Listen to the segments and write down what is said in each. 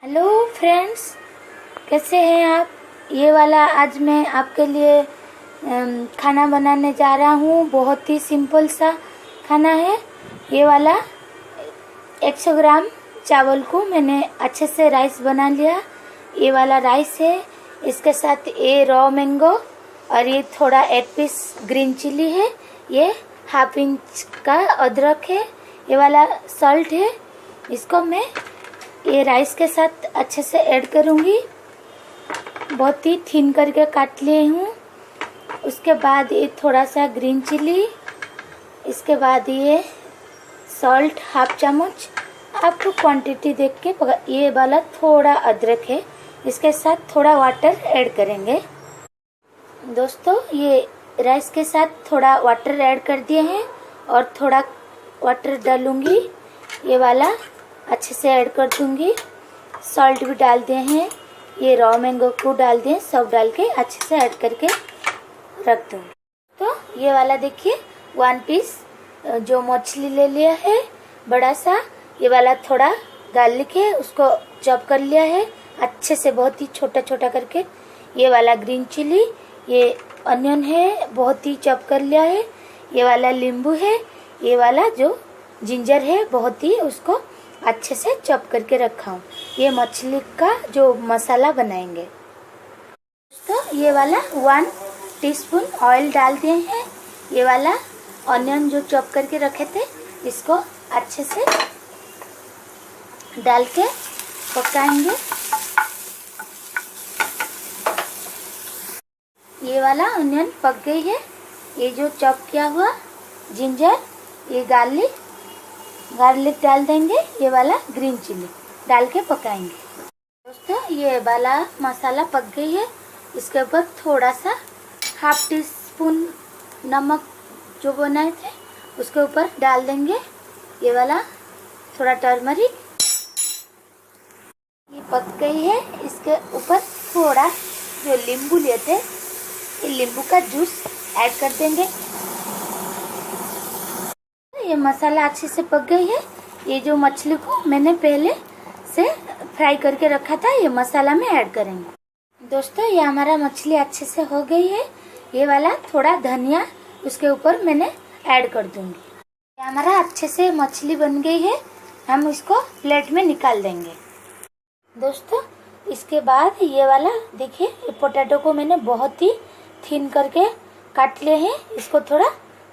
Hello friends, कैसे हैं आप। ये वाला आज मैं आपके लिए खाना बनाने जा रहा हूँ। बहुत ही सिंपल सा खाना है। ये वाला 100 ग्राम चावल को मैंने अच्छे से राइस बना लिया। ये वाला राइस है, इसके साथ ये रॉ मैंगो और ये थोड़ा 8 पीस ग्रीन चिली है। ये ½ इंच का अदरक है। ये वाला सॉल्ट है। इसको मैं ये राइस के साथ अच्छे से ऐड करूँगी। बहुत ही थिन करके काट लिए हूँ। उसके बाद ये थोड़ा सा ग्रीन चिली, इसके बाद ये सॉल्ट ½ चम्मच। आपको क्वांटिटी देख के ये वाला थोड़ा अदरक है, इसके साथ थोड़ा वाटर ऐड करेंगे। दोस्तों, ये राइस के साथ थोड़ा वाटर ऐड कर दिए हैं और थोड़ा वाटर डालूंगी। ये वाला अच्छे से ऐड कर दूंगी। सॉल्ट भी डाल दिए हैं, ये रॉ मैंगो को डाल दिए, सब डाल के अच्छे से ऐड करके रख दूंगी। तो ये वाला देखिए 1 पीस जो मछली ले लिया है बड़ा सा। ये वाला थोड़ा गार्लिक है, उसको चॉप कर लिया है अच्छे से, बहुत ही छोटा छोटा करके। ये वाला ग्रीन चिली, ये अनियन है, बहुत ही चॉप कर लिया है। ये वाला नींबू है। ये वाला जो जिंजर है, बहुत ही उसको अच्छे से चॉप करके रखा हूँ। ये मछली का जो मसाला बनाएंगे। तो ये वाला 1 टीस्पून ऑयल डाल दिए हैं। ये वाला ऑनियन जो चॉप करके रखे थे, इसको अच्छे से डाल के पकाएंगे। ये वाला ऑनियन पक गई है। ये जो चॉप किया हुआ जिंजर, ये गार्लिक डाल देंगे। ये वाला ग्रीन चिली डाल के पकाएंगे। दोस्तों, ये वाला मसाला पक गई है। इसके ऊपर थोड़ा सा ½ टीस्पून नमक जो बनाए थे उसके ऊपर डाल देंगे। ये वाला थोड़ा टर्मरिक, ये पक गई है। इसके ऊपर थोड़ा जो नींबू लिए थे, ये नींबू का जूस ऐड कर देंगे। ये मसाला अच्छे से पक गई है। ये जो मछली को मैंने पहले से फ्राई करके रखा था, ये मसाला में ऐड करेंगे। दोस्तों, ये हमारा मछली अच्छे से हो गई है। ये वाला थोड़ा धनिया उसके ऊपर मैंने ऐड कर दूंगी। ये हमारा अच्छे से मछली बन गई है। हम इसको प्लेट में निकाल देंगे। दोस्तों, इसके बाद ये वाला देखिए, ये पोटैटो को मैंने बहुत ही थिन करके काट लिए हैं। इसको थोड़ा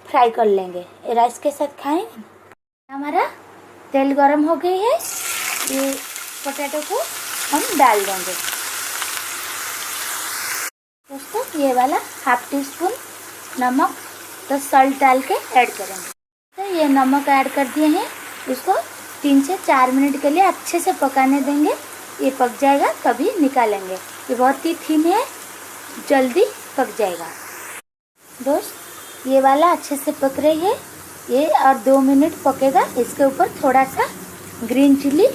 फ्राई कर लेंगे, राइस के साथ खाएंगे। हमारा तेल गरम हो गई है। ये पोटैटो को हम डाल देंगे। दोस्तों, ये वाला ½ टीस्पून नमक तो सॉल्ट डाल के ऐड करेंगे। तो ये नमक ऐड कर दिए हैं। इसको 3 से 4 मिनट के लिए अच्छे से पकाने देंगे। ये पक जाएगा तभी निकालेंगे। ये बहुत ही थिन है, जल्दी पक जाएगा। दोस्त, ये वाला अच्छे से पक रही है। ये और 2 मिनट पकेगा। इसके ऊपर थोड़ा सा ग्रीन चिली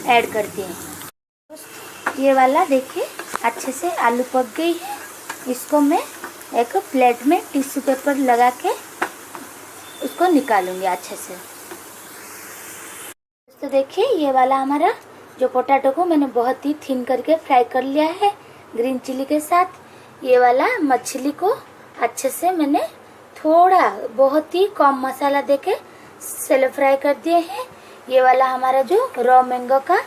ऐड करते हैं। ये वाला देखिए अच्छे से आलू पक गई है। इसको मैं एक प्लेट में टिश्यू पेपर लगा के उसको निकालूंगी अच्छे से। तो देखिए, ये वाला हमारा जो पोटैटो को मैंने बहुत ही थिन करके फ्राई कर लिया है ग्रीन चिली के साथ। ये वाला मछली को अच्छे से मैंने थोड़ा बहुत ही कम मसाला देके सेलो फ्राई कर दिए हैं। ये वाला हमारा जो रॉ मैंगो का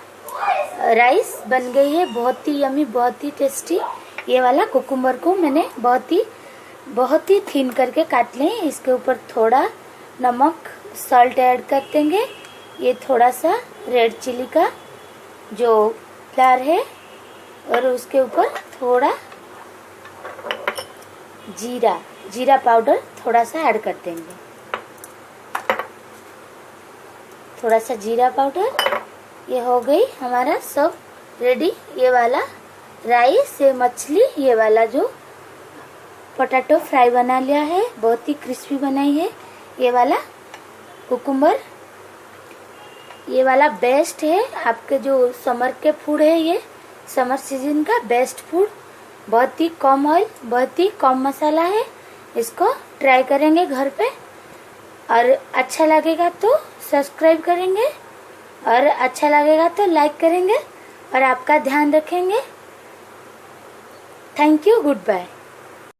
राइस बन गई है, बहुत ही यमी, बहुत ही टेस्टी। ये वाला कुकुम्बर को मैंने बहुत ही थिन करके काट लिए। इसके ऊपर थोड़ा नमक सॉल्ट ऐड कर देंगे। ये थोड़ा सा रेड चिली का जो फ्लेवर है और उसके ऊपर थोड़ा जीरा पाउडर थोड़ा सा ऐड कर देंगे। थोड़ा सा जीरा पाउडर। ये हो गई हमारा सब रेडी। ये वाला राइस, ये मछली, ये वाला जो पोटैटो फ्राई बना लिया है, बहुत ही क्रिस्पी बनाई है। ये वाला कुकुम्बर, ये वाला बेस्ट है आपके जो समर के फूड है। ये समर सीजन का बेस्ट फूड। बहुत ही कम ऑयल, बहुत ही कम मसाला है। इसको ट्राई करेंगे घर पे और अच्छा लगेगा तो सब्सक्राइब करेंगे और अच्छा लगेगा तो लाइक करेंगे और आपका ध्यान रखेंगे। Thank you, good bye.